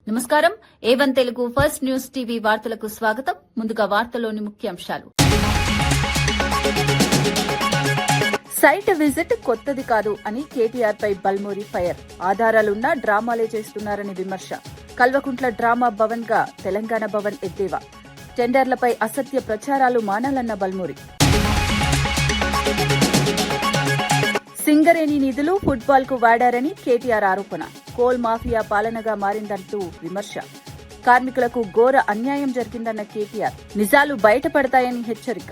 నమస్కారం. A1 Telugu first news TV వార్తలకు స్వాగతం. ముందుగా వార్తలోని ముఖ్యాంశాలు. సైట్ విజిట్ కొత్తది కాదు అని కేటీఆర్ పై బల్మూరి ఫైర్. ఆధారాలున్నా డ్రామాలే చేస్తున్నారని విమర్శ. కల్వకుంట్ల డ్రామా భవన్ గా తెలంగాణ భవన్ ఎద్దేవా. టెండర్లపై అసత్య ప్రచారాలు మానాలన్న బల్మూరి. సింగరేణి నిధులు ఫుట్బాల్ కు వాడారని కేటీఆర్ ఆరోపణ. కోల్ మాఫియా పాలనగా మారిందంటూ విమర్శ. కార్మికులకు ఘోర అన్యాయం జరిగిందన్న కేటీఆర్. నిజాలు బయటపడతాయని హెచ్చరిక.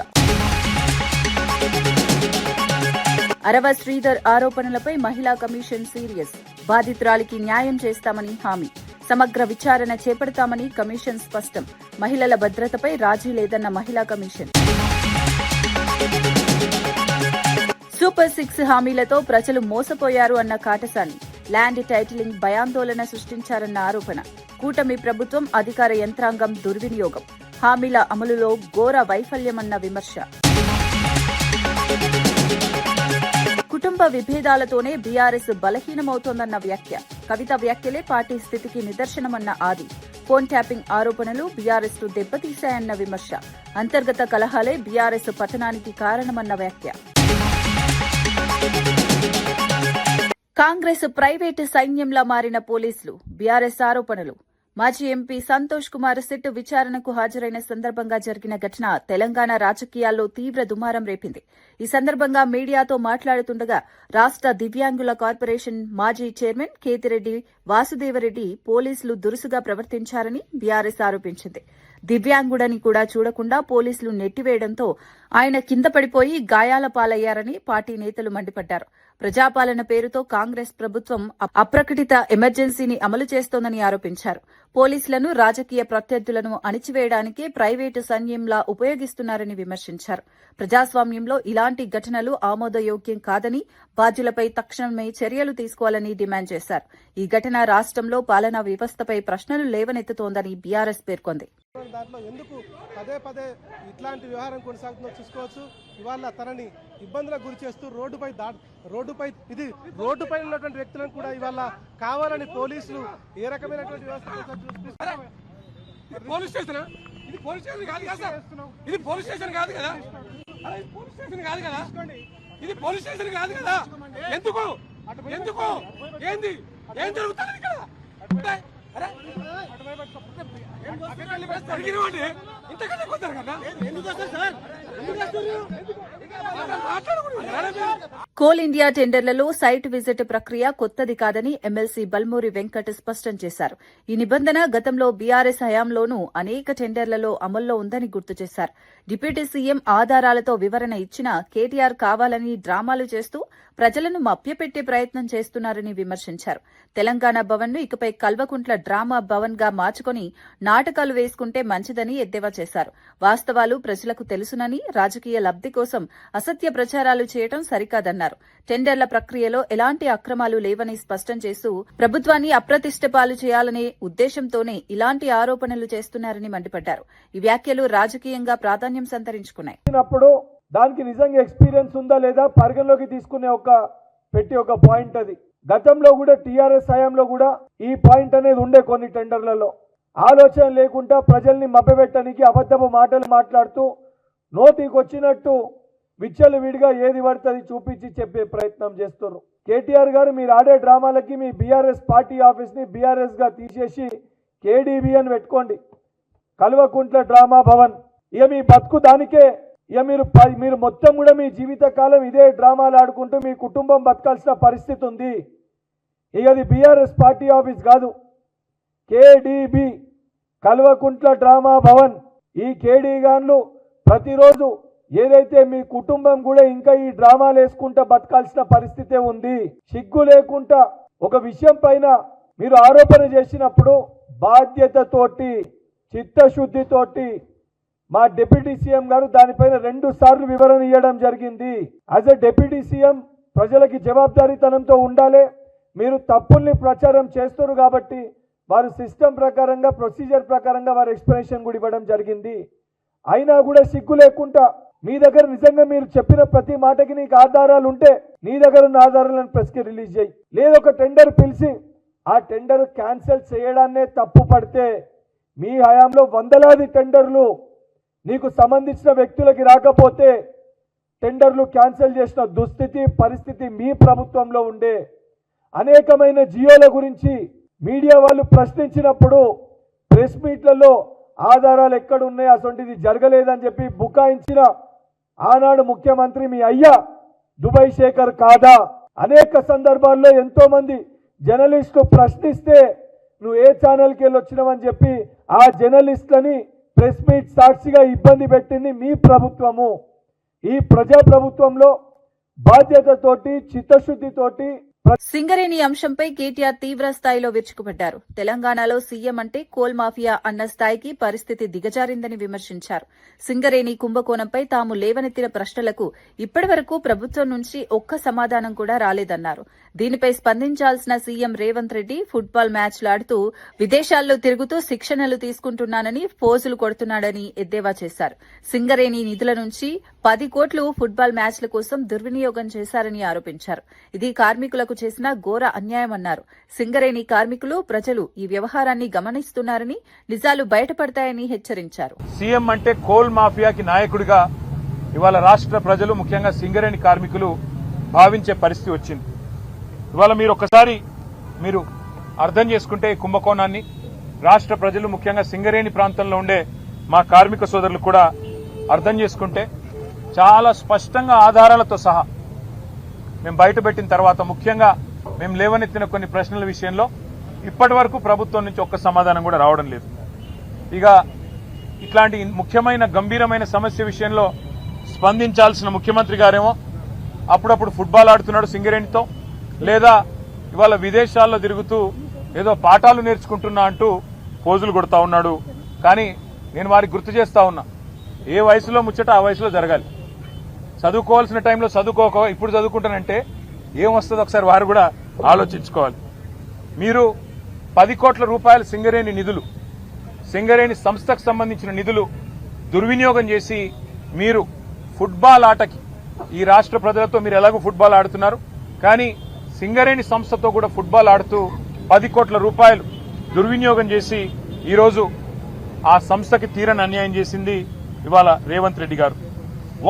అరవ శ్రీధర్ ఆరోపణలపై మహిళా కమిషన్ సీరియస్. బాధితురాలికి న్యాయం చేస్తామని హామీ. సమగ్ర విచారణ చేపడతామని కమిషన్ స్పష్టం. మహిళల భద్రతపై రాజీ లేదన్న మహిళా కమిషన్. సూపర్ 6 హామీలతో ప్రజలు మోసపోయారు అన్న కాటసాని. ల్యాండ్ టైటిలింగ్ భయాందోళన సృష్టించారన్న ఆరోపణ. కూటమి ప్రభుత్వం అధికార యంత్రాంగం దుర్వినియోగం. హామీల అమలులో ఘోర వైఫల్యమన్న విమర్శ. కుటుంబ విభేదాలతోనే బీఆర్ఎస్ బలహీనమవుతోందన్న వ్యాఖ్య. కవిత వ్యాఖ్యలే పార్టీ స్థితికి నిదర్శనమన్న ఆది. ఫోన్ ట్యాపింగ్ ఆరోపణలు బీఆర్ఎస్ ను దెబ్బతీశాయన్న విమర్శ. అంతర్గత కలహాలే బీఆర్ఎస్ పతనానికి కారణమన్న వ్యాఖ్య. కాంగ్రెస్ ప్రైవేటు సైన్యంలా మారిన పోలీసులు. బీఆర్ఎస్ ఆరోపణలు. మాజీ ఎంపీ సంతోష్ కుమార్ సిట్ విచారణకు హాజరైన సందర్భంగా జరిగిన ఘటన తెలంగాణ రాజకీయాల్లో తీవ్ర దుమారం రేపింది. ఈ సందర్భంగా మీడియాతో మాట్లాడుతుండగా రాష్ట దివ్యాంగుల కార్పొరేషన్ మాజీ చైర్మన్ కేతిరెడ్డి వాసుదేవరెడ్డి పోలీసులు దురుసుగా ప్రవర్తించారని బీఆర్ఎస్ ఆరోపించింది. దివ్యాంగుడని కూడా చూడకుండా పోలీసులు నెట్టివేయడంతో ఆయన కింద పడిపోయి గాయాల పాలయ్యారని పార్టీ నేతలు మండిపడ్డారు. ప్రజాపాలన పేరుతో కాంగ్రెస్ ప్రభుత్వం అప్రకటిత ఎమర్జెన్సీని అమలు చేస్తోందని ఆరోపించారు. పోలీసులను రాజకీయ ప్రత్యర్థులను అణిచివేయడానికే ప్రైవేటు సైన్యంలా ఉపయోగిస్తున్నారని విమర్శించారు. ప్రజాస్వామ్యంలో ఇలాంటి ఘటనలు ఆమోదయోగ్యం కాదని, బాధ్యులపై తక్షణమే చర్యలు తీసుకోవాలని డిమాండ్ చేశారు. ఈ ఘటన రాష్ట్రంలో పాలనా వ్యవస్థపై ప్రశ్నలు లేవనెత్తుతోందని బీఆర్ఎస్ పేర్కొంది. దాంట్లో ఎందుకు పదే పదే ఇట్లాంటి వ్యవహారం కొనసాగుతుందో చూసుకోవచ్చు. ఇవాళ తనని ఇబ్బందులకు గురి చేస్తూ రోడ్డుపై ఉన్నటువంటి వ్యక్తులను కూడా ఇవాళ కావాలని పోలీసులు ఏ రకమైనటువంటి వ్యవస్థ పోలీస్ స్టేషన్ ఇది పోలీస్ స్టేషన్ కాదు కదా, ఇది పోలీస్ స్టేషన్ కాదు కదా, పోలీస్ స్టేషన్ కాదు కదా, ఇది పోలీస్ స్టేషన్ కాదు కదా. ఎందుకు ఎందుకు ఏంది ఏం జరుగుతుంది ఇక్కడ? ఇంతకన్నా కొత్తారు కదా. కోల్ ఇండియా టెండర్లలో సైట్ విజిట్ ప్రక్రియ కొత్తది కాదని ఎమ్మెల్సీ బల్మూరి వెంకట్ స్పష్టం చేశారు. ఈ నిబంధన గతంలో బీఆర్ఎస్ హయాంలోనూ అనేక టెండర్లలో అమల్లో ఉందని గుర్తు చేశారు. డిప్యూటీ సీఎం ఆధారాలతో వివరణ ఇచ్చినా కేటీఆర్ కావాలని డ్రామాలు చేస్తూ ప్రజలను మభ్యపెట్టే ప్రయత్నం చేస్తున్నారని విమర్శించారు. తెలంగాణ భవన్ ను ఇకపై కల్వకుంట్ల డ్రామా భవన్ గా మార్చుకుని నాటకాలు వేసుకుంటే మంచిదని ఎద్దేవా చేశారు. వాస్తవాలు ప్రజలకు తెలుసునని, రాజకీయ లబ్ది కోసం అసత్య ప్రచారాలు చేయడం సరికాదన్నారు. టెండర్ల ప్రక్రియలో ఎలాంటి అక్రమాలు లేవని స్పష్టం చేస్తూ ప్రభుత్వాన్ని అప్రతిష్ట పాలు చేయాలనే ఉద్దేశంతోనే ఇలాంటి ఆరోపణలు చేస్తున్నారని మండిపడ్డారు. ఈ వ్యాఖ్యలు రాజకీయంగా ప్రాధాన్యం సంతరించుకున్నాయి. దానికి నిజంగా ఎక్స్పీరియన్స్ ఉందా లేదా పరిగణలోకి తీసుకునే ఒక పాయింట్ అది. గతంలో కూడా టీఆర్ఎస్ హయాంలో కూడా ఈ పాయింట్ అనేది ఉండే కొన్ని టెండర్లలో. ఆలోచన లేకుండా ప్రజల్ని మభ్యపెట్టడానికి అబద్ధపు మాటలు మాట్లాడుతూ నోటికి వచ్చినట్టు విచ్చలు విడిగా ఏది పడుతుంది చూపించి చెప్పే ప్రయత్నం చేస్తున్నారు. కేటీఆర్ గారు మీరు ఆడే డ్రామాలకి మీ బీఆర్ఎస్ పార్టీ ఆఫీస్ని బీఆర్ఎస్ గా తీసేసి కేడీబీ అని పెట్టుకోండి, కల్వకుంట్ల డ్రామా భవన్. ఇక మీ బతుకు దానికే. ఇక మీరు మొత్తం కూడా మీ జీవితకాలం ఇదే డ్రామాలు ఆడుకుంటూ మీ కుటుంబం బతకాల్సిన పరిస్థితి ఉంది. ఇక అది బీఆర్ఎస్ పార్టీ ఆఫీస్ కాదు, కేడీబీ కల్వకుంట్ల డ్రామా భవన్. ఈ కేడీ గాన్లు ప్రతిరోజు ఏదైతే మీ కుటుంబం కూడా ఇంకా ఈ డ్రామాలు వేసుకుంటా బతకాల్సిన పరిస్థితే ఉంది. సిగ్గు లేకుండా ఒక విషయం పైన మీరు ఆరోపణ చేసినప్పుడు బాధ్యతతోటి, చిత్తశుద్ధితోటి మా డిప్యూటీ సీఎం గారు దానిపైన 2 సార్లు వివరణ ఇవ్వడం జరిగింది. యాజ్ ఎ డిప్యూటీ సీఎం ప్రజలకి జవాబుదారీతనంతో ఉండాలి. మీరు తప్పుల్ని ప్రచారం చేస్తారు కాబట్టి వారు సిస్టమ్ ప్రకారంగా, ప్రొసీజర్ ప్రకారంగా వారు ఎక్స్ప్లెనేషన్ కూడా ఇవ్వడం జరిగింది. అయినా కూడా సిగ్గు లేకుండా మీ దగ్గర నిజంగా మీరు చెప్పిన ప్రతి మాటకి నీకు ఆధారాలు ఉంటే నీ దగ్గర ఉన్న ఆధారాలను ప్రెస్కి రిలీజ్ చేయి. లేదొక టెండర్ పిలిచి ఆ టెండర్ క్యాన్సిల్ చేయడాన్నే తప్పు పడితే మీ హయాంలో వందలాది టెండర్లు నీకు సంబంధించిన వ్యక్తులకి రాకపోతే టెండర్లు క్యాన్సిల్ చేసిన దుస్థితి పరిస్థితి మీ ప్రభుత్వంలో ఉండే. అనేకమైన జియోల గురించి మీడియా వాళ్ళు ప్రశ్నించినప్పుడు ప్రెస్ మీట్లలో ఆధారాలు ఎక్కడ ఉన్నాయి, అసొంటిది జరగలేదని చెప్పి బుకాయించిన ఆనాడు ముఖ్యమంత్రి మీ అయ్యా దుబాయ్ శేఖర్ కాదా? అనేక సందర్భాల్లో ఎంతో మంది జర్నలిస్టులు ప్రశ్నిస్తే నువ్వు ఏ ఛానల్కి వెళ్ళి వచ్చినావని చెప్పి ఆ జర్నలిస్టులని ప్రెస్ మీట్ సాక్షిగా ఇబ్బంది పెట్టింది మీ ప్రభుత్వము. ఈ ప్రజా ప్రభుత్వంలో బాధ్యతతోటి చిత్తశుద్ధితోటి సింగరేణి అంశంపై కేటీఆర్ తీవ్ర స్థాయిలో విరుచుకుపడ్డారు. తెలంగాణలో సీఎం అంటే కోల్ మాఫియా అన్న స్థాయికి పరిస్థితి దిగజారిందని విమర్శించారు. సింగరేణి కుంభకోణంపై తాము లేవనెత్తిన ప్రశ్నలకు ఇప్పటివరకు ప్రభుత్వం నుంచి ఒక్క సమాధానం కూడా రాలేదన్నారు. దీనిపై స్పందించాల్సిన సీఎం రేవంత్ రెడ్డి ఫుట్బాల్ మ్యాచ్లు ఆడుతూ విదేశాల్లో తిరుగుతూ శిక్షణలు తీసుకుంటున్నానని పోజులు కొడుతున్నాడని ఎద్దేవా చేశారు. సింగరేణి నిధుల నుంచి 10 కోట్లు ఫుట్బాల్ మ్యాచ్ల కోసం దుర్వినియోగం చేశారని ఆరోపించారు. ఇది కార్మికులకు చేసిన ఘోర అన్యాయమన్నారు. సింగరేణి కార్మికులు ప్రజలు ఈ వ్యవహారాన్ని గమనిస్తున్నారని, నిజాలు బయటపడతాయని హెచ్చరించారు. సీఎం అంటే కోల్ మాఫియాకి నాయకుడిగా ఇవాళ రాష్ట్ర ప్రజలు ముఖ్యంగా సింగరేణి కార్మికులు భావించే పరిస్థితి వచ్చింది. ఇవాళ మీరు ఒక్కసారి అర్థం చేసుకుంటే ఈ కుంభకోణాన్ని రాష్ట్ర ప్రజలు ముఖ్యంగా సింగరేణి ప్రాంతంలో ఉండే మా కార్మిక సోదరులు కూడా అర్థం చేసుకుంటే చాలా స్పష్టంగా ఆధారాలతో సహా మేము బయటపెట్టిన తర్వాత ముఖ్యంగా మేము లేవనెత్తిన కొన్ని ప్రశ్నల విషయంలో ఇప్పటి వరకు ప్రభుత్వం నుంచి ఒక్క సమాధానం కూడా రావడం లేదు. ఇక ఇట్లాంటి ముఖ్యమైన గంభీరమైన సమస్య విషయంలో స్పందించాల్సిన ముఖ్యమంత్రి గారేమో అప్పుడప్పుడు ఫుట్బాల్ ఆడుతున్నాడు సింగరేణితో, లేదా ఇవాళ విదేశాల్లో తిరుగుతూ ఏదో పాఠాలు నేర్చుకుంటున్నా అంటూ పోజులు కొడతా ఉన్నాడు. కానీ నేను వారికి గుర్తు చేస్తా ఉన్నా, ఏ వయసులో ముచ్చట ఆ వయసులో జరగాలి. చదువుకోవాల్సిన టైంలో చదువుకోక ఇప్పుడు చదువుకుంటానంటే ఏం వస్తుందో ఒకసారి వారు కూడా ఆలోచించుకోవాలి. మీరు 10 కోట్ల రూపాయల సింగరేణి నిధులు, సింగరేణి సంస్థకు సంబంధించిన నిధులు దుర్వినియోగం చేసి మీరు ఫుట్బాల్ ఆటకి ఈ రాష్ట్ర ప్రజలతో మీరు ఎలాగో ఫుట్బాల్ ఆడుతున్నారు, కానీ సింగరేణి సంస్థతో కూడా ఫుట్బాల్ ఆడుతూ 10 కోట్ల రూపాయలు దుర్వినియోగం చేసి ఈరోజు ఆ సంస్థకి తీరని అన్యాయం చేసింది ఇవాళ రేవంత్ రెడ్డి గారు.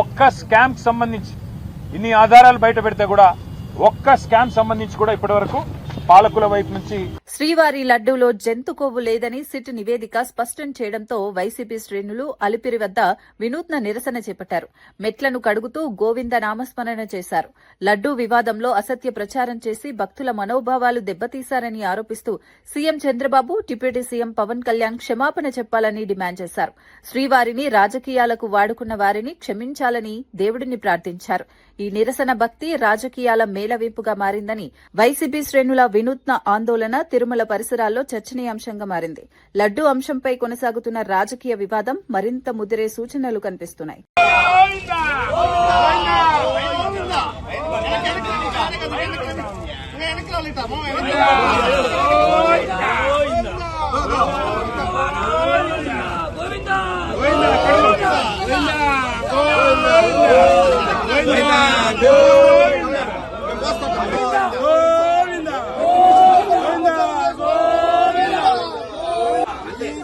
ఒక్క స్కామ్ సంబంధించి ఇన్ని ఆధారాలు బయట పెడితే కూడా ఒక్క స్కామ్ సంబంధించి కూడా ఇప్పటివరకు పాలకుల వైపు నుంచి శ్రీవారి లడ్డూలో జంతు కొవ్వు లేదని సిట్ నివేదిక స్పష్టం చేయడంతో వైసీపీ శ్రేణులు అలిపిరి వద్ద వినూత్న నిరసన చేపట్టారు. మెట్లను కడుగుతూ గోవింద నామస్మరణ చేశారు. లడ్డూ వివాదంలో అసత్య ప్రచారం చేసి భక్తుల మనోభావాలు దెబ్బతీశారని ఆరోపిస్తూ CM Chandrababu, deputy CM Pawan Kalyan క్షమాపణ చెప్పాలని డిమాండ్ చేశారు. శ్రీవారిని రాజకీయాలకు వాడుకున్న వారిని క్షమించాలని దేవుడిని ప్రార్థించారు. ఈ నిరసన భక్తి రాజకీయాల మేళవింపుగా మారిందని వైసీపీ శ్రేణుల వినూత్న ఆందోళన తిరుమల పరిసరాల్లో చర్చనీయాంశంగా మారింది. లడ్డూ అంశంపై కొనసాగుతున్న రాజకీయ వివాదం మరింత ముదిరే సూచనలు కనిపిస్తున్నాయి.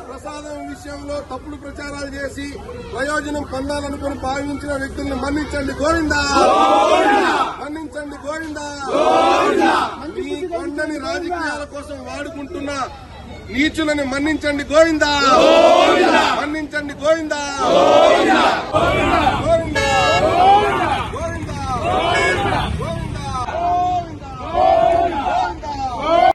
ప్రసాదం విషయంలో తప్పుడు ప్రచారాలు చేసి ప్రయోజనం పొందాలనుకుని భావించిన వ్యక్తులను మన్నించండి గోవిందా, మన్నించండి గోవిందా. మీ కొండని రాజకీయాల కోసం వాడుకుంటున్న నీచులని మన్నించండి గోవిందా, మన్నించండి గోవిందా, గోవిందా.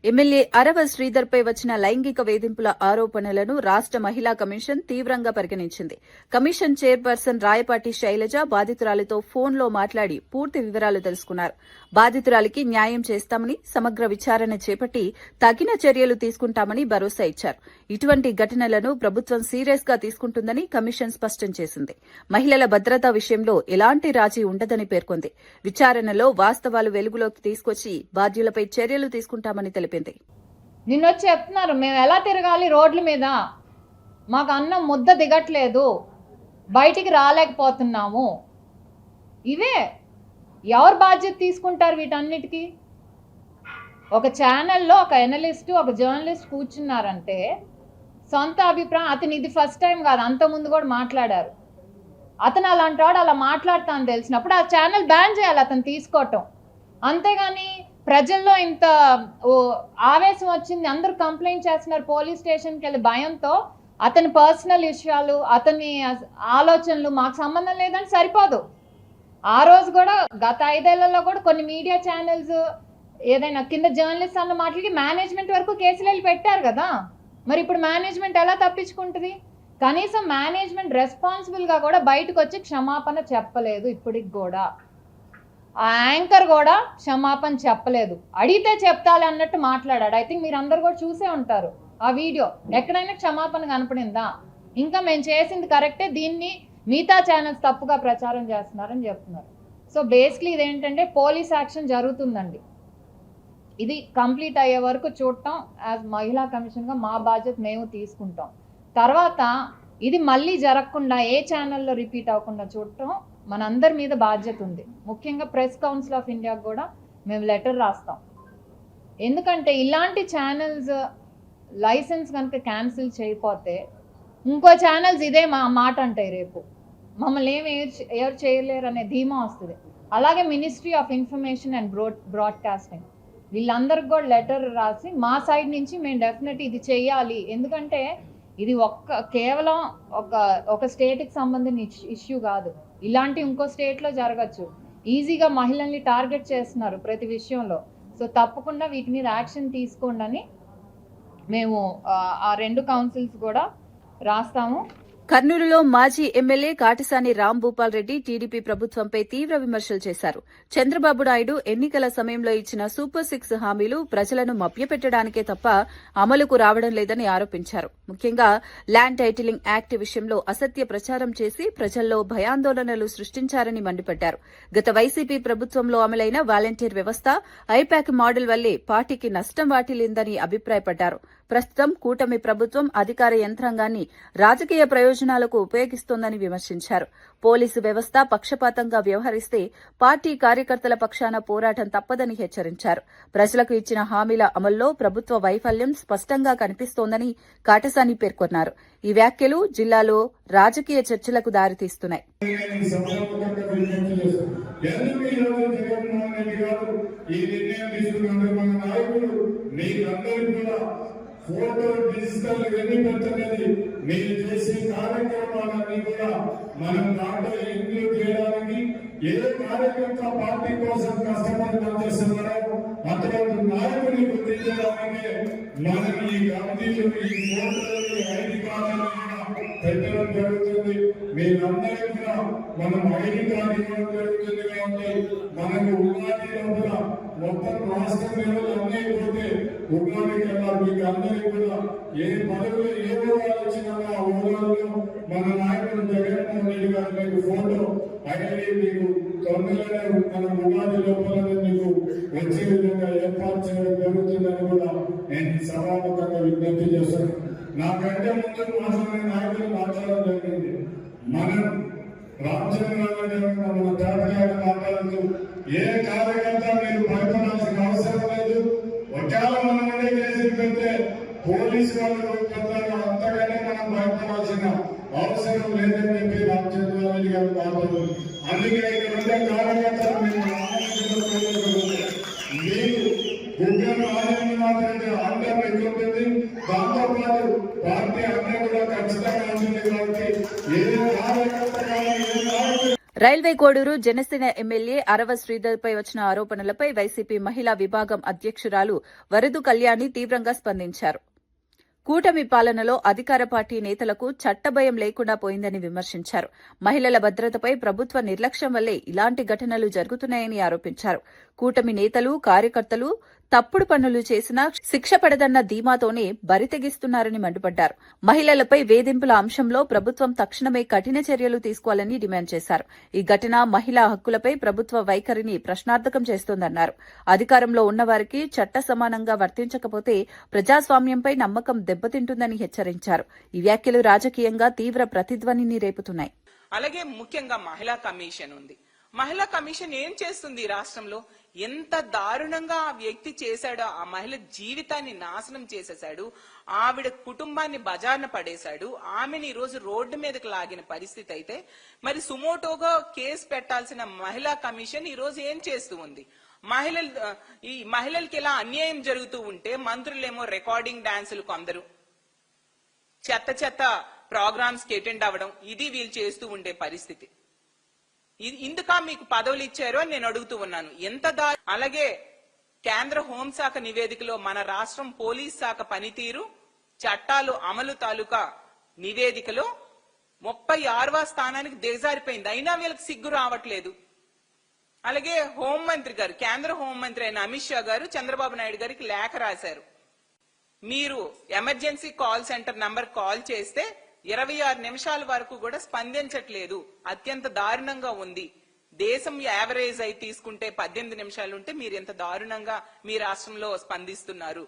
ఎమ్మెల్యే అరవ శ్రీధర్పై వచ్చిన లైంగిక వేధింపుల ఆరోపణలను రాష్ట మహిళా కమిషన్ తీవ్రంగా పరిగణించింది. కమిషన్ చైర్పర్సన్ రాయపాటి శైలజ బాధితురాలితో ఫోన్లో మాట్లాడి పూర్తి వివరాలు తెలుసుకున్నారు. బాధితురాలికి న్యాయం చేస్తామని, సమగ్ర విచారణ చేపట్టి తగిన చర్యలు తీసుకుంటామని భరోసా ఇచ్చారు. ఇటువంటి ఘటనలను ప్రభుత్వం సీరియస్ గా తీసుకుంటుందని కమిషన్ స్పష్టం చేసింది. మహిళల భద్రత విషయంలో ఎలాంటి రాజీ ఉండదని పేర్కొంది. విచారణలో వాస్తవాలు వెలుగులోకి తీసుకొచ్చి బాధ్యులపై చర్యలు తీసుకుంటామని తెలిపింది. నిన్నొచ్చి చెప్తున్నారు, మేము ఎలా తిరగాలి రోడ్ల మీద, మాకు అన్నం ముద్ద దిగట్లేదు, బయటికి రాలేకపోతున్నాము. ఇవే ఎవరు బాధ్యత తీసుకుంటారు వీటన్నిటికీ? ఒక ఛానల్లో ఒక ఎనలిస్ట్ ఒక జర్నలిస్ట్ కూర్చున్నారంటే సొంత అభిప్రాయం, అతను ఇది ఫస్ట్ టైం కాదు, అంతకుముందు కూడా మాట్లాడారు. అతను అలాంటి వాడు అలా మాట్లాడతా అని తెలిసినప్పుడు ఆ ఛానల్ బ్యాన్ చేయాలి అతను తీసుకోవటం. అంతేగాని ప్రజల్లో ఇంత ఆవేశం వచ్చింది, అందరూ కంప్లైంట్ చేస్తున్నారు, పోలీస్ స్టేషన్కి వెళ్ళి భయంతో అతని పర్సనల్ విషయాలు అతని ఆలోచనలు మాకు సంబంధం లేదని సరిపోదు. ఆ రోజు కూడా గత 5 ఏళ్లలో కూడా కొన్ని మీడియా ఛానల్స్ ఏదైనా కింద జర్నలిస్ట్ అన్న మాటలకి మేనేజ్మెంట్ వరకు కేసులు వెళ్ళి పెట్టారు కదా. మరి ఇప్పుడు మేనేజ్మెంట్ ఎలా తప్పించుకుంటుంది? కనీసం మేనేజ్మెంట్ రెస్పాన్సిబుల్గా కూడా బయటకు వచ్చి క్షమాపణ చెప్పలేదు. ఇప్పటికి కూడా ఆ యాంకర్ కూడా క్షమాపణ చెప్పలేదు. అడిగితే చెప్తాలి అన్నట్టు మాట్లాడాడు. ఐ థింక్ మీరు అందరు కూడా చూసే ఉంటారు ఆ వీడియో. ఎక్కడైనా క్షమాపణ కనపడిందా? ఇంకా మేము చేసింది కరెక్టే, దీన్ని మిగతా ఛానల్స్ తప్పుగా ప్రచారం చేస్తున్నారని చెప్తున్నారు. సో బేసిక్లీ ఇదేంటంటే పోలీస్ యాక్షన్ జరుగుతుందండి. ఇది కంప్లీట్ అయ్యే వరకు చూడటం యాజ్ మహిళా కమిషన్గా మా బాధ్యత మేము తీసుకుంటాం. తర్వాత ఇది మళ్ళీ జరగకుండా ఏ ఛానల్లో రిపీట్ అవ్వకుండా చూడటం మనందరి మీద బాధ్యత ఉంది. ముఖ్యంగా ప్రెస్ కౌన్సిల్ ఆఫ్ ఇండియాకు కూడా మేము లెటర్ రాస్తాం. ఎందుకంటే ఇలాంటి ఛానల్స్ లైసెన్స్ కనుక క్యాన్సిల్ చేయకపోతే ఇంకో ఛానల్స్ ఇదే మాట అంటాయి, రేపు మమ్మల్ని ఎవరు చేయలేరు అనే ధీమా వస్తుంది. అలాగే ministry of information and broadcasting వీళ్ళందరికి కూడా లెటర్ రాసి మా సైడ్ నుంచి మేము డెఫినెట్ ఇది చేయాలి. ఎందుకంటే ఇది కేవలం ఒక స్టేట్కి సంబంధించిన ఇష్యూ కాదు, ఇలాంటి ఇంకో స్టేట్లో జరగచ్చు. ఈజీగా మహిళల్ని టార్గెట్ చేస్తున్నారు ప్రతి విషయంలో. సో తప్పకుండా వీటి మీద యాక్షన్ తీసుకోండి అని మేము ఆ 2 కౌన్సిల్స్ కూడా రాస్తాము. కర్నూలులో మాజీ ఎమ్మెల్యే కాటిసాని రాంభూపాల్ రెడ్డి టీడీపీ ప్రభుత్వంపై తీవ్ర విమర్శలు చేశారు. చంద్రబాబు నాయుడు ఎన్నికల సమయంలో ఇచ్చిన సూపర్ 6 హామీలు ప్రజలను మభ్యపెట్టడానికే తప్ప అమలుకు రావడం లేదని ఆరోపించారు. ముఖ్యంగా ల్యాండ్ టైటిలింగ్ యాక్ట్ విషయంలో అసత్య ప్రచారం చేసి ప్రజల్లో భయాందోళనలు సృష్టించారని మండిపడ్డారు. గత వైసీపీ ప్రభుత్వంలో అమలైన వాలంటీర్ వ్యవస్థ, ఐపాక్ మోడల్ వల్లే పార్టీకి నష్టం వాటిల్లిందని అభిప్రాయపడ్డారు. ప్రస్తుతం కూటమి ప్రభుత్వం అధికార యంత్రాంగాన్ని రాజకీయ ప్రయోజనాలకు ఉపయోగిస్తోందని విమర్శించారు. పోలీసు వ్యవస్థ పక్షపాతంగా వ్యవహరిస్తే పార్టీ కార్యకర్తల పక్షాన పోరాటం తప్పదని హెచ్చరించారు. ప్రజలకు ఇచ్చిన హామీల అమల్లో ప్రభుత్వ వైఫల్యం స్పష్టంగా కనిపిస్తోందని కాటసాని పేర్కొన్నారు. ఈ వ్యాఖ్యలు జిల్లాలో రాజకీయ చర్చలకు దారితీస్తున్నాయి. ఫోటో డిజిటల్ వెన్నిపెట్టనేది మీరు చేసే కార్యక్రమాలన్నీ కూడా మనం దాంట్లో ఇంక్లూడ్ చేయడానికి ఏ కార్యకర్త పార్టీ కోసం కష్టపడి పనిచేస్తున్నారో అటువంటి నాయకుని గుర్తించడానికే మనం ఈ కమిటీలు, ఈ ఫోటోలు, ఈ ఐడి కార్డులు పెట్టడం జరుగుతుంది. మీరందరూ కూడా మనం ఐడి కార్డు ఇవ్వడం జరుగుతుంది. కాబట్టి మనకు ఉగాది లోపల మొత్తం రాష్ట్ర లెవెల్ అన్నీ పోతే ఉగాది కల్లా మీకు అందరికీ కూడా ఏ పదవులు ఏ హోదాలు వచ్చినా ఆ హోదాల్లో మన నాయకుడు జగన్మోహన్ రెడ్డి గారు మీకు ఫోటో ఐడి మీకు తొందరగానే మన ఉగాది లోపల మీకు వచ్చే విధంగా ఏర్పాటు చేయడం జరుగుతుందని కూడా నేను సభాముఖంగా విజ్ఞప్తి చేస్తాను. నాకంటే ముందు మాట్లాడిన నాయకులు మాట్లాడడం జరిగింది. మనం రామచంద్రరావు గారు మన తాతగారు మాట్లాడుతూ ఏ కార్యకర్త మీరు భయపడాల్సిన అవసరం లేదు, ఒకవేళ మనం ఉండే కేసులు పెడితే పోలీసు వాళ్ళు పెడతారు, అంతగానే మనం భయపడాల్సిన అవసరం లేదని చెప్పి రామచంద్రరావు రెడ్డి గారు మాట్లాడుతూ, అందుకే ఇక్కడ ఉండే కార్యకర్తలు మీరు గుడ్డను ఆదాయాన్ని మాత్రమే అందరం ఎక్కుంటుంది. దాంతో పాటు పార్టీ అందరూ కూడా ఖచ్చితంగా ఉంటుంది. కాబట్టి ఏ కార్యకర్త కానీ ఏ నాయకుడు రైల్వే కోడూరు జనసేన ఎమ్మెల్యే అరవ శ్రీధర్పై వచ్చిన ఆరోపణలపై వైసీపీ మహిళా విభాగం అధ్యక్షురాలు వరదు కళ్యాణి తీవ్రంగా స్పందించారు. కూటమి పాలనలో అధికార పార్టీ నేతలకు చట్టభయం లేకుండా పోయిందని విమర్శించారు. మహిళల భద్రతపై ప్రభుత్వ నిర్లక్ష్యం వల్లే ఇలాంటి ఘటనలు జరుగుతున్నాయని ఆరోపించారు. కూటమి నేతలు, కార్యకర్తలు తప్పుడు పనులు చేసినా శిక్ష పడదన్న ధీమాతోనే బరితెగిస్తున్నారని మండిపడ్డారు. మహిళలపై వేధింపుల అంశంలో ప్రభుత్వం తక్షణమే కఠిన చర్యలు తీసుకోవాలని డిమాండ్ చేశారు. ఈ ఘటన మహిళా హక్కులపై ప్రభుత్వ వైఖరిని ప్రశ్నార్థకం చేస్తోందన్నారు. అధికారంలో ఉన్నవారికి చట్ట సమానంగా వర్తించకపోతే ప్రజాస్వామ్యంపై నమ్మకం దెబ్బతింటుందని హెచ్చరించారు. ఈ వ్యాఖ్యలు రాజకీయంగా తీవ్ర ప్రతిధ్వనిని రేపుతున్నాయి. అలాగే ముఖ్యంగా మహిళా కమిషన్ ఉంది. మహిళా కమిషన్ ఏం చేస్తుంది? రాష్ట్రంలో ఎంత దారుణంగా ఆ వ్యక్తి చేశాడో, ఆ మహిళ జీవితాన్ని నాశనం చేసేశాడు, ఆవిడ కుటుంబాన్ని బజార్న పడేశాడు, ఆమెను ఈ రోజు రోడ్డు మీదకి లాగిన పరిస్థితి అయితే మరి సుమోటోగా కేసు పెట్టాల్సిన మహిళా కమిషన్ ఈ రోజు ఏం చేస్తూ ఉంది? ఈ మహిళలకి ఇలా అన్యాయం జరుగుతూ ఉంటే మంత్రులేమో రికార్డింగ్ డాన్సులు, కొందరు చెత్త చెత్త ప్రోగ్రామ్స్ కి అటెండ్ అవ్వడం, ఇది వీళ్ళు చేస్తూ ఉండే పరిస్థితి. ఇందుక మీకు పదవులు ఇచ్చారు అని నేను అడుగుతూ ఉన్నాను. అలాగే కేంద్ర హోంశాఖ నివేదికలో మన రాష్ట్రం పోలీస్ శాఖ పనితీరు, చట్టాలు అమలు తాలూకా నివేదికలో 36వ స్థానానికి దిగజారిపోయింది. అయినా వీళ్ళకి సిగ్గు రావట్లేదు. అలాగే హోంమంత్రి గారు, కేంద్ర హోంమంత్రి అయిన అమిత్ షా గారు చంద్రబాబు నాయుడు గారికి లేఖ రాశారు. మీరు emergency call centre number call చేస్తే 26 నిమిషాల వరకు కూడా స్పందించట్లేదు, అత్యంత దారుణంగా ఉంది. దేశం యావరేజ్ అయి తీసుకుంటే 18 నిమిషాలు ఉంటే మీరు ఎంత దారుణంగా మీ రాష్ట్రంలో స్పందిస్తున్నారు,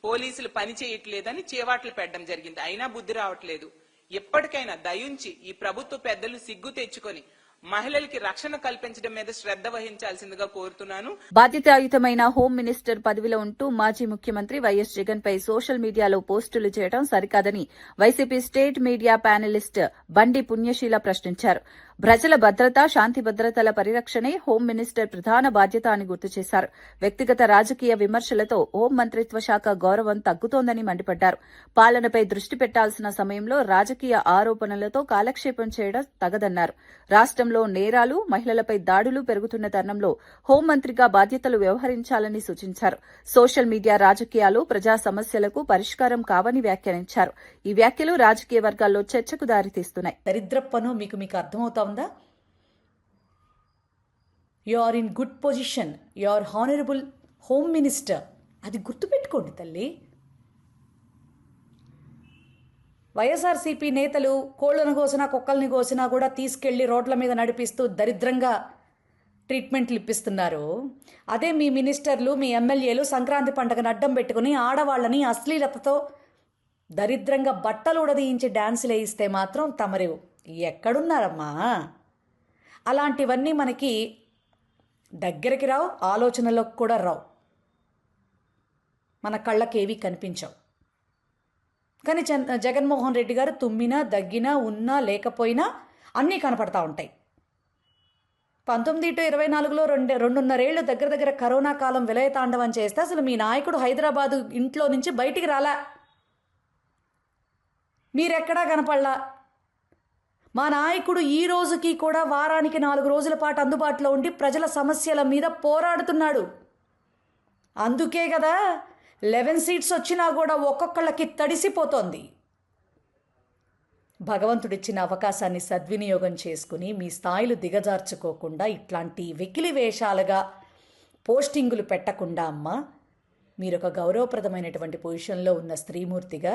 పోలీసులు పని చేయట్లేదని చేవాట్లు పెట్టడం జరిగింది. అయినా బుద్ధి రావట్లేదు. ఎప్పటికైనా దయుంచి ఈ ప్రభుత్వ పెద్దలు సిగ్గు తెచ్చుకొని మహిళలకి రక్షణ కల్పించడం మీద శ్రద్ధ వహించాల్సిందిగా కోరుతున్నాను. బాధ్యతాయుతమైన హోం మినిస్టర్ పదవిలో ఉంటూ మాజీ ముఖ్యమంత్రి వైఎస్ జగన్ పై సోషల్ మీడియాలో పోస్టులు చేయడం సరికాదని వైసీపీ స్టేట్ మీడియా ప్యానలిస్ట్ బండి పుణ్యశీల ప్రశ్నించారు. ప్రజల భద్రత, శాంతి భద్రతల పరిరక్షణే హోం మినిస్టర్ ప్రధాన బాధ్యత అని గుర్తు చేశారు. వ్యక్తిగత రాజకీయ విమర్శలతో హోం మంత్రిత్వ శాఖ గౌరవం తగ్గుతోందని మండిపడ్డారు. పాలనపై దృష్టి పెట్టాల్సిన సమయంలో రాజకీయ ఆరోపణలతో కాలక్షేపం చేయడం తగదన్నారు. రాష్ట్రంలో నేరాలు, మహిళలపై దాడులు పెరుగుతున్న తరుణంలో హోంమంత్రిగా బాధ్యతలు వ్యవహరించాలని సూచించారు. సోషల్ మీడియా రాజకీయాలు ప్రజా సమస్యలకు పరిష్కారం కావని వ్యాఖ్యానించారు. ఈ వ్యాఖ్యలు రాజకీయ వర్గాల్లో చర్చకు దారితీస్తున్నాయి. దరిద్రప్పను మీకు అర్థమవుతా ఉందా? You are in good position, you are honourable home minister. అది గుర్తుపెట్టుకోండి తల్లి. వైఎస్ఆర్సీపీ నేతలు కోళ్లను కోసినా కుక్కల్ని కోసినా కూడా తీసుకెళ్లి రోడ్ల మీద నడిపిస్తూ దరిద్రంగా ట్రీట్మెంట్లు ఇప్పిస్తున్నారు. అదే మీ మినిస్టర్లు, మీ ఎమ్మెల్యేలు సంక్రాంతి పండుగను అడ్డం పెట్టుకుని ఆడవాళ్ళని అశ్లీలతతో దరిద్రంగా బట్టలు ఉడదీయించి డాన్సులు వేయిస్తే మాత్రం తమరు ఎక్కడున్నారమ్మా? అలాంటివన్నీ మనకి దగ్గరికి రావు, ఆలోచనలకు కూడా రావు, మన కళ్ళకేవి కనిపించవు. కానీ జగన్మోహన్ రెడ్డి గారు తుమ్మినా, దగ్గినా, ఉన్నా లేకపోయినా అన్నీ కనపడతా ఉంటాయి. 19 to 24లో 2.5 ఏళ్ళు దగ్గర కరోనా కాలం విలయతాండవం చేస్తే అసలు మీ నాయకుడు హైదరాబాదు ఇంట్లో నుంచి బయటికి రాలా, మీరెక్కడా కనపడలా. మా నాయకుడు ఈ రోజుకి కూడా వారానికి 4 రోజుల పాటు అందుబాటులో ఉండి ప్రజల సమస్యల మీద పోరాడుతున్నాడు. అందుకే కదా 11 సీట్స్ వచ్చినా కూడా ఒక్కొక్కళ్ళకి తడిసిపోతోంది. భగవంతుడిచ్చిన అవకాశాన్ని సద్వినియోగం చేసుకుని మీ స్థాయిలు దిగజార్చుకోకుండా ఇట్లాంటి వెకిలి వేషాలుగా పోస్టింగులు పెట్టకుండా అమ్మా, మీరొక గౌరవప్రదమైనటువంటి పొజిషన్లో ఉన్న స్త్రీమూర్తిగా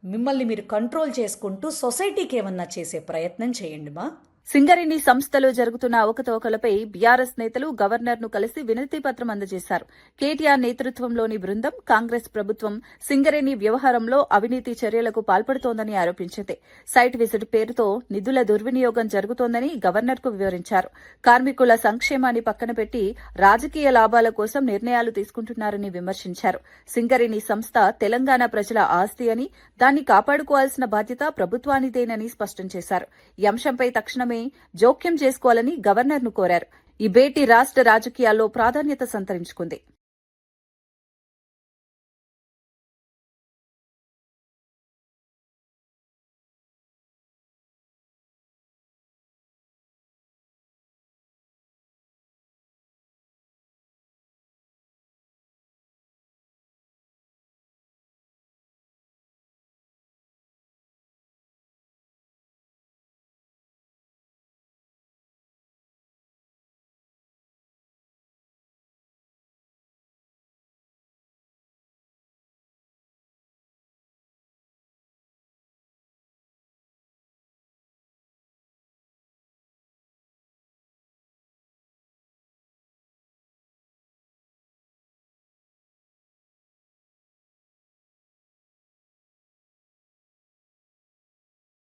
మిమ్మల్ని మీరు కంట్రోల్ చేసుకుంటూ సొసైటీకి ఏమన్నా చేసే ప్రయత్నం చేయండి మా. సింగరేణి సంస్థలో జరుగుతున్న అవకతవకలపై బీఆర్ఎస్ నేతలు గవర్నర్ను కలిసి వినతి పత్రం అందజేశారు. కేటీఆర్ నేతృత్వంలోని బృందం కాంగ్రెస్ ప్రభుత్వం సింగరేణి వ్యవహారంలో అవినీతి చర్యలకు పాల్పడుతోందని ఆరోపించింది. సైట్ విజిట్ పేరుతో నిధుల దుర్వినియోగం జరుగుతోందని గవర్నర్కు వివరించారు. కార్మికుల సంక్షేమాన్ని పక్కన పెట్టి రాజకీయ లాభాల కోసం నిర్ణయాలు తీసుకుంటున్నారని విమర్శించారు. సింగరేణి సంస్థ తెలంగాణ ప్రజల ఆస్తి అని, దాన్ని కాపాడుకోవాల్సిన బాధ్యత ప్రభుత్వానిదేనని స్పష్టం చేశారు. ఈ అంశంపై తక్షణమే జోక్యం చేసుకోవాలని గవర్నర్ను కోరారు. ఈ భేటీ రాష్ట్ర రాజకీయాల్లో ప్రాధాన్యత సంతరించుకుంది.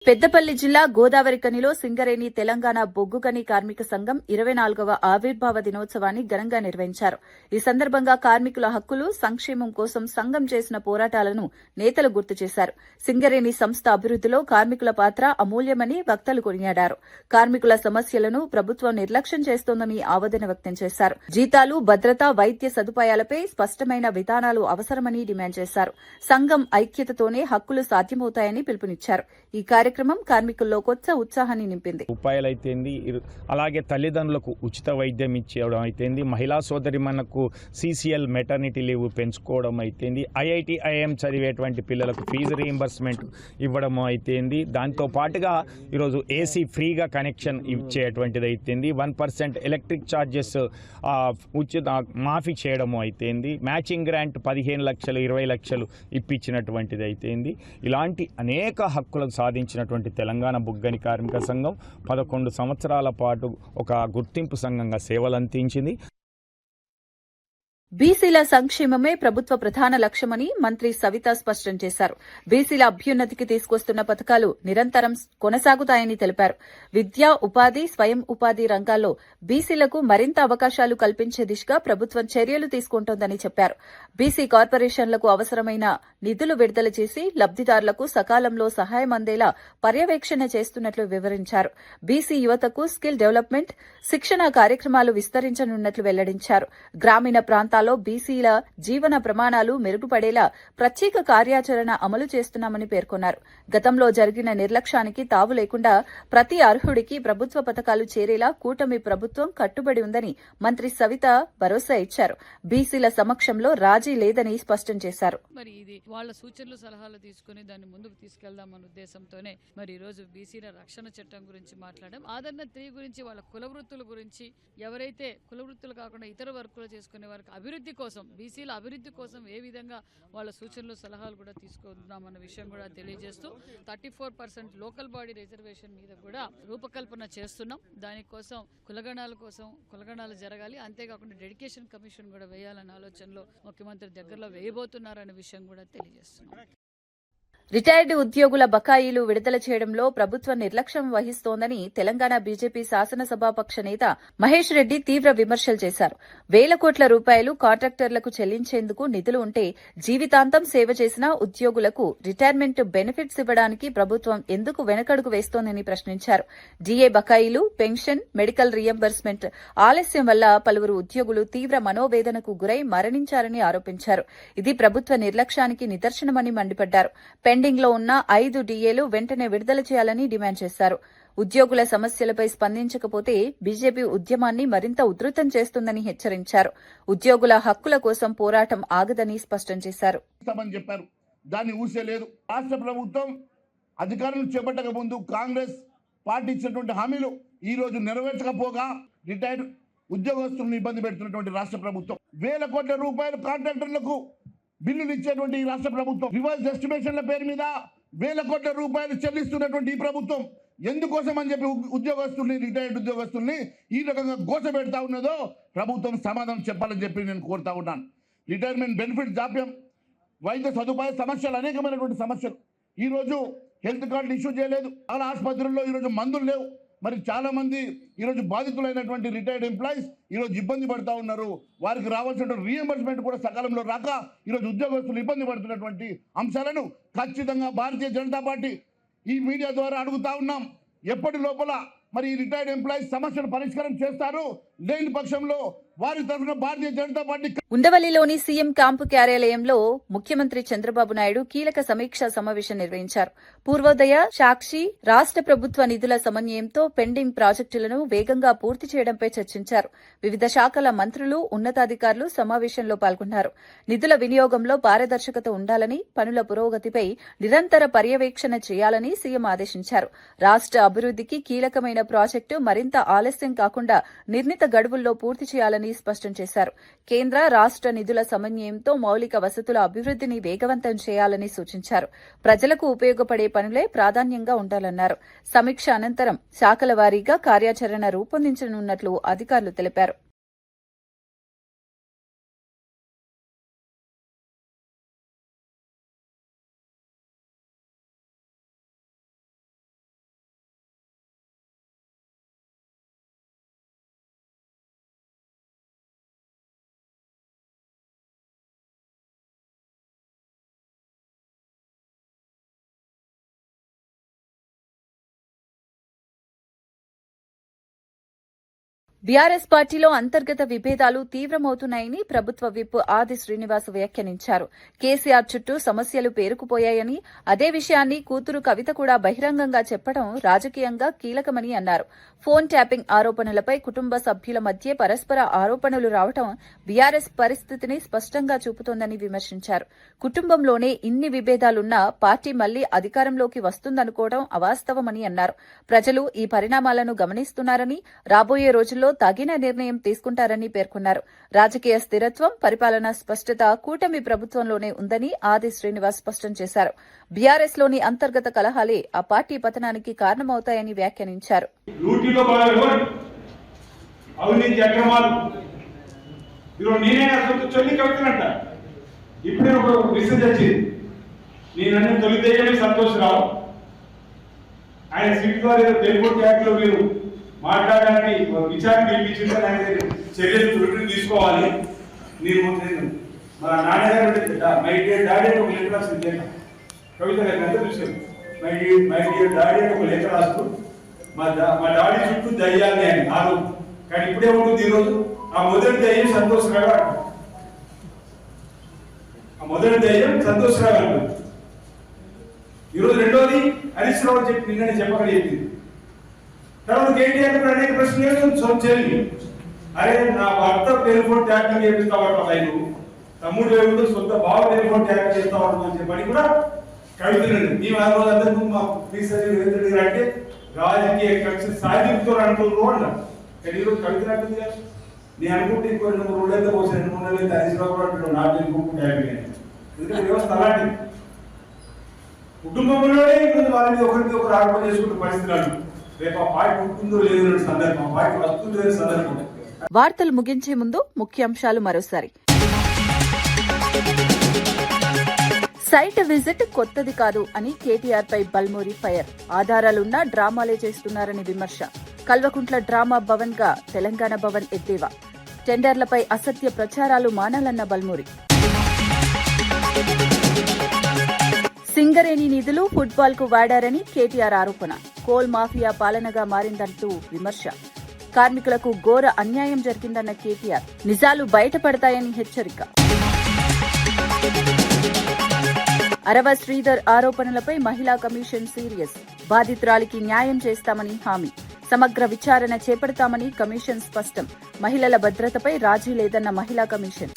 పెద్దపల్లి జిల్లా గోదావరికనిలో సింగరేణి తెలంగాణ బొగ్గుగని కార్మిక సంఘం 24వ ఆవిర్భావ దినోత్సవాన్ని ఘనంగా నిర్వహించారు. ఈ సందర్భంగా కార్మికుల హక్కులు, సంక్షేమం కోసం సంఘం చేసిన పోరాటాలను నేతలు గుర్తు చేశారు. సింగరేణి సంస్థ అభివృద్దిలో కార్మికుల పాత్ర అమూల్యమని వక్తలు కొనియాడారు. కార్మికుల సమస్యలను ప్రభుత్వం నిర్లక్ష్యం చేస్తోందని ఆవేదన వ్యక్తం చేశారు. జీతాలు, భద్రత, వైద్య సదుపాయాలపై స్పష్టమైన విధానాలు అవసరమని డిమాండ్ చేశారు. సంఘం ఐక్యతతోనే హక్కులు సాధ్యమవుతాయని పిలుపునిచ్చారు. ఈ కార్యక్రమం కార్మికుల్లో కొత్త ఉత్సాహాన్ని నింపింది. రూపాయలైతేంది, అలాగే తల్లిదండ్రులకు ఉచిత వైద్యం ఇచ్చేయడం అయితేంది, మహిళా సోదరిమణకు CCL మెటర్నిటీ లీవ్ పెంచుకోవడం అయితేంది, IIT IIM చదివేటువంటి పిల్లలకు ఫీజు రీయింబర్స్మెంట్ ఇవ్వడం అయితేంది, దాంతో పాటుగా ఈరోజు AC ఫ్రీగా కనెక్షన్ ఇచ్చేటువంటిది అయితేంది, 1% ఎలక్ట్రిక్ ఛార్జెస్ ఉచిత మాఫీ చేయడము అయితేంది, మ్యాచింగ్ గ్రాంట్ 15 లక్షలు 20 లక్షలు ఇప్పించినటువంటిది అయితేంది, ఇలాంటి అనేక హక్కులకు సాధించినటువంటి తెలంగాణ బొగ్గని కార్మిక సంఘం 11 సంవత్సరాల పాటు ఒక గుర్తింపు సంఘంగా సేవలందించింది. బీసీల సంక్షేమమే ప్రభుత్వ ప్రధాన లక్ష్యమని మంత్రి సవిత స్పష్టం చేశారు. బీసీల అభ్యున్నతికి తీసుకొస్తున్న పథకాలు నిరంతరం కొనసాగుతాయని తెలిపారు. విద్య, ఉపాధి, స్వయం ఉపాధి రంగాల్లో బీసీలకు మరింత అవకాశాలు కల్పించే దిశగా ప్రభుత్వం చర్యలు తీసుకుంటోందని చెప్పారు. బీసీ కార్పొరేషన్లకు అవసరమైన నిధులు విడుదల చేసి లబ్దిదారులకు సకాలంలో సహాయం అందేలా పర్యవేక్షణ చేస్తున్నట్లు వివరించారు. బీసీ యువతకు స్కిల్ డెవలప్మెంట్, శిక్షణ కార్యక్రమాలు విస్తరించనున్నట్లు వెల్లడించారు. గ్రామీణ ప్రాంతాల్లో బీసీల జీవన ప్రమాణాలు మెరుగుపడేలా ప్రత్యేక కార్యాచరణ అమలు చేస్తున్నామని పేర్కొన్నారు. గతంలో జరిగిన నిర్లక్ష్యానికి తావు లేకుండా ప్రతి అర్హుడికి ప్రభుత్వ పథకాలు చేరేలా కూటమి ప్రభుత్వం కట్టుబడి ఉందని మంత్రి సవిత భరోసా ఇచ్చారు. బీసీల సమక్షంలో రాజీ లేదని స్పష్టం చేశారు. మరి ఇది వాళ్ళ సూచనలు, సలహాలు తీసుకుని దాన్ని ముందుకు తీసుకెళ్దామన్న ఉద్దేశంతోనే మరి ఈ రోజు బీసీల రక్షణ చట్టం గురించి మాట్లాడడం, ఆదరణ 3 గురించి, వాళ్ళ కుల వృత్తుల గురించి, ఎవరైతే కుల వృత్తులు కాకుండా ఇతర వర్కులు చేసుకునే వారికి అభివృద్ధి కోసం, బీసీల అభివృద్ధి కోసం ఏ విధంగా వాళ్ళ సూచనలు, సలహాలు కూడా తీసుకుందామన్న విషయం కూడా తెలియజేస్తూ 34% లోకల్ బాడీ రిజర్వేషన్ మీద కూడా రూపకల్పన చేస్తున్నాం. దానికోసం కులగణాలు జరగాలి. అంతేకాకుండా డెడికేషన్ కమిషన్ కూడా వేయాలన్న ఆలోచనలో ముఖ్యమంత్రి దగ్గరలో వేయబోతున్నారన్న విషయం కూడా తెలియజేస్తున్నాం. రిటైర్డ్ ఉద్యోగుల బకాయిలు విడుదల చేయడంలో ప్రభుత్వం నిర్లక్ష్యం వహిస్తోందని తెలంగాణ బీజేపీ శాసనసభాపక్ష నేత మహేష్ రెడ్డి తీవ్ర విమర్శలు చేశారు. వేల కోట్ల రూపాయలు కాంట్రాక్టర్లకు చెల్లించేందుకు నిధులు ఉంటే జీవితాంతం సేవ చేసిన ఉద్యోగులకు రిటైర్మెంట్ బెనిఫిట్స్ ఇవ్వడానికి ప్రభుత్వం ఎందుకు వెనకడుగు వేస్తోందని ప్రశ్నించారు. డీఏ బకాయిలు, పెన్షన్, మెడికల్ రీయింబర్స్మెంట్ ఆలస్యం వల్ల పలువురు ఉద్యోగులు తీవ్ర మనోవేదనకు గురై మరణించారని ఆరోపించారు. ఇది ప్రభుత్వ నిర్లక్ష్యానికి నిదర్శనమని మండిపడ్డారు. పెండింగ్ లో ఉన్న 5 డీఏలు వెంటనే విడుదల చేయాలని డిమాండ్ చేశారు. ఉద్యోగుల సమస్యలపై స్పందించకపోతే బీజేపీ ఉద్యమాన్ని మరింత ఉధృతం చేస్తుందని హెచ్చరించారు. ఉద్యోగుల హక్కుల కోసం పోరాటం ఆగదని స్పష్టం చేశారు. దాన్ని ఊసేలేదు. రాష్ట్ర ప్రభుత్వం అధికారులు చేపట్టక ముందు కాంగ్రెస్ పార్టీ ఇచ్చినటువంటి హామీలు ఈ రోజు నెరవేర్చకపోగా రిటైర్డ్ ఉద్యోగస్తులను ఇబ్బంది పెడుతున్నటువంటి రాష్ట్ర ప్రభుత్వం, వేల కోట్ల రూపాయలు కాంట్రాక్టర్లకు బిల్లులు ఇచ్చేటువంటి ఈ రాష్ట్ర ప్రభుత్వం, రివర్స్ ఎస్టిమేషన్ల పేరు మీద వేల కోట్ల రూపాయలు చెల్లిస్తున్నటువంటి ఈ ప్రభుత్వం ఎందుకోసం అని చెప్పి ఉద్యోగస్తుల్ని, రిటైర్డ్ ఉద్యోగస్తుల్ని ఈ రకంగా గోసపెడతా ఉన్నదో ప్రభుత్వం సమాధానం చెప్పాలని చెప్పి నేను కోరుతా ఉన్నాను. రిటైర్మెంట్ బెనిఫిట్ జాప్యం, వైద్య సదుపాయ సమస్యలు, అనేకమైనటువంటి సమస్యలు. ఈరోజు హెల్త్ కార్డులు ఇష్యూ చేయలేదు. చాలా ఆసుపత్రుల్లో ఈరోజు మందులు లేవు. మరి చాలా మంది ఈరోజు బాధితులైనటువంటి రిటైర్డ్ ఎంప్లాయీస్ ఈరోజు ఇబ్బంది పడుతూ ఉన్నారు. వారికి రావాల్సిన రీఎంబర్స్మెంట్ కూడా సకాలంలో రాక ఈరోజు ఉద్యోగస్తులు ఇబ్బంది పడుతున్నటువంటి అంశాలను ఖచ్చితంగా భారతీయ జనతా పార్టీ ఈ మీడియా ద్వారా అడుగుతా ఉన్నాం. ఎప్పటి లోపల మరి ఈ రిటైర్డ్ ఎంప్లాయీస్ సమస్యను పరిష్కారం చేస్తారు, లేని పక్షంలో వారి తరఫున Bharatiya Janata party. ఉండవల్లిలోని CM camp కార్యాలయంలో ముఖ్యమంత్రి చంద్రబాబు నాయుడు కీలక సమీక్షా సమావేశం నిర్వహించారు. పూర్వోదయ, సాక్షి, రాష్ట్ర ప్రభుత్వ నిధుల సమన్వయంతో పెండింగ్ ప్రాజెక్టులను వేగంగా పూర్తి చేయడంపై చర్చించారు. వివిధ శాఖల మంత్రులు, ఉన్నతాధికారులు సమావేశంలో పాల్గొన్నారు. నిధుల వినియోగంలో పారదర్శకత ఉండాలని, పనుల పురోగతిపై నిరంతర పర్యవేక్షణ చేయాలని సీఎం ఆదేశించారు. రాష్ట్ర అభివృద్ధికి కీలకమైన ప్రాజెక్టు మరింత ఆలస్యం కాకుండా నిర్ణీత గడువుల్లో పూర్తి చేయాలని స్పష్టం చేశారు. కేంద్ర, రాష్ట్ర నిధుల సమన్వయంతో మౌలిక వసతుల అభివృద్ధిని వేగవంతం చేయాలని సూచించారు. ప్రజలకు ఉపయోగపడే పనులే ప్రాధాన్యంగా ఉండాలన్నారు. సమీక్ష అనంతరం శాఖల వారీగా కార్యాచరణ రూపొందించనున్నట్లు అధికారులు తెలిపారు. బీఆర్ఎస్ పార్టీలో అంతర్గత విభేదాలు తీవ్రమవుతున్నాయని ప్రభుత్వ విప్ ఆది శ్రీనివాస్ వ్యాఖ్యానించారు. కేసీఆర్ చుట్టూ సమస్యలు పేరుకుపోయాయని, అదే విషయాన్ని కూతురు కవిత కూడా బహిరంగంగా చెప్పడం రాజకీయంగా కీలకమని అన్నారు. ఫోన్ ట్యాపింగ్ ఆరోపణలపై కుటుంబ సభ్యుల మధ్య పరస్పర ఆరోపణలు రావడం బీఆర్ఎస్ పరిస్థితిని స్పష్టంగా చూపుతోందని విమర్శించారు. కుటుంబంలోనే ఇన్ని విభేదాలున్నా పార్టీ మళ్లీ అధికారంలోకి వస్తుందనుకోవడం అవాస్తవమని అన్నారు. ప్రజలు ఈ పరిణామాలను గమనిస్తున్నారని, రాబోయే రోజుల్లో తగిన నిర్ణయం తీసుకుంటారని పేర్కొన్నారు. రాజకీయ స్థిరత్వం, పరిపాలనా స్పష్టత కూటమి ప్రభుత్వంలోనే ఉందని ఆది శ్రీనివాస్ స్పష్టం చేశారు. బీఆర్ఎస్ లోని అంతర్గత కలహాలే ఆ పార్టీ పతనానికి కారణమవుతాయని వ్యాఖ్యానించారు. ఆయన సీట్ ద్వారా టెలిఫోన్ ట్యాగ్ లో మీరు మాట్లాడడానికి విచారణ పిలిపించింది, ఆయన చర్యలు రిటర్న్ తీసుకోవాలి. నేను మా నాన్నగారు మై డియర్ డాడీ ఒక లేఖ రాసింది, కవిత గారికి అంతా చూశాను. మై డియర్ డాడీ ఒక లేఖ రాస్తూ మా డాడీ చుట్టూ దయ్యాన్ని ఆయన కాదు, కానీ ఇప్పుడే ఉంటుంది. ఈరోజు ఆ మొదటి దయ్యం సంతోషరావు అంటారు. ఆ మొదటి దయ్యం సంతోషరావు అంటారు. ఈరోజు రెండోది హరీష్ రావు చెప్పి నిన్ననే చెప్పగలిగింది. తర్వాత కేటీఆర్ కూడా అనేక ప్రశ్నలు చెల్లి, అరే నా భర్త టెలిఫోన్ ట్యాపింగ్ చేపిస్తావాడు, ఆయన తమ్ముడు లేకుండా సొంత బావ టెలిఫోన్ ట్యాపింగ్ చేస్తావాడు అని చెప్పని కూడా కవితలండి. మేము ఆ రోజు అందరూ మా శ్రీశైలం అంటే రాజకీయ కక్ష సాధింపుతో అనుకుంటున్నావు అన్నారు. కానీ ఈరోజు కవిత అంటుంది కదా, నేను అనుకుంటే ఇంకో 2-3 రోజులైతే పోసి 2-3 నెలలైతే హరీష్ రావు కూడా అంటున్నాడు నా టెలిఫోన్ ట్యాపింగ్ అని. ఎందుకంటే వ్యవస్థ అలాంటిది. కుటుంబంలోనే ఇప్పుడు వాళ్ళ మీద ఒకరికి ఒకరు ఆరోపణ చేసుకుంటే పరిస్థితులు రేపు ఆ పార్టీ ఉంటుందో లేదో సందర్భం, ఆ పార్టీ వస్తుందో లేని సందర్భం. వార్తలు ముగించే ముందు ముఖ్యాంశాలు మరోసారి. సైట్ విజిట్ కొత్తది కాదు అని కేటీఆర్ పై బల్మూరి ఫైర్. ఆధారాలున్నా డ్రామాలే చేస్తున్నారని విమర్శ. కల్వకుంట్ల డ్రామా భవన్ గా తెలంగాణ భవన్ ఎద్దేవా. టెండర్లపై అసత్య ప్రచారాలు మానాలన్న బల్మూరి. సింగరేణి నిధులు ఫుట్బాల్ కు వాడారని కేటీఆర్ ఆరోపణ. కోల్ మాఫియా పాలనగా మారిందంటూ విమర్శ. కార్మికులకు ఘోర అన్యాయం జరిగిందన్న కేటీఆర్. నిజాలు బయటపడతాయని హెచ్చరిక. అరవ శ్రీధర్ ఆరోపణలపై మహిళా కమిషన్ సీరియస్. బాధితురాలికి న్యాయం చేస్తామని హామీ. సమగ్ర విచారణ చేపడతామని కమిషన్ స్పష్టం. మహిళల భద్రతపై రాజీ లేదన్న మహిళా కమిషన్.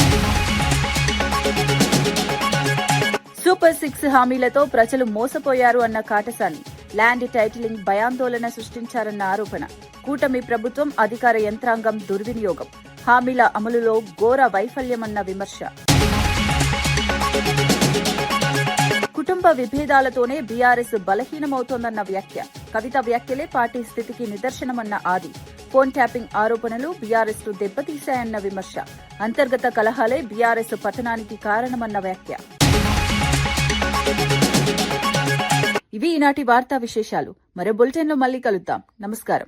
సూపర్ 6 హామీలతో ప్రజలు మోసపోయారు అన్న కాటసాని. ల్యాండ్ టైటిలింగ్ భయాందోళన సృష్టించారన్న ఆరోపణ. కూటమి ప్రభుత్వం అధికార యంత్రాంగం దుర్వినియోగం. హామీల అమలులో ఘోర వైఫల్యమన్న విమర్శ. కుటుంబ విభేదాలతోనే బీఆర్ఎస్ బలహీనమవుతోందన్న వ్యాఖ్య. కవిత వ్యాఖ్యలే పార్టీ స్థితికి నిదర్శనమన్న ఆది. ఫోన్ ట్యాపింగ్ ఆరోపణలు బీఆర్ఎస్ ను దెబ్బతీశాయన్న విమర్శ. అంతర్గత కలహాలే బీఆర్ఎస్ పతనానికి కారణమన్న వ్యాఖ్య. ఇవి ఈనాటి వార్తా విశేషాలు. మరో బులెటిన్లో మళ్లీ కలుద్దాం. నమస్కారం.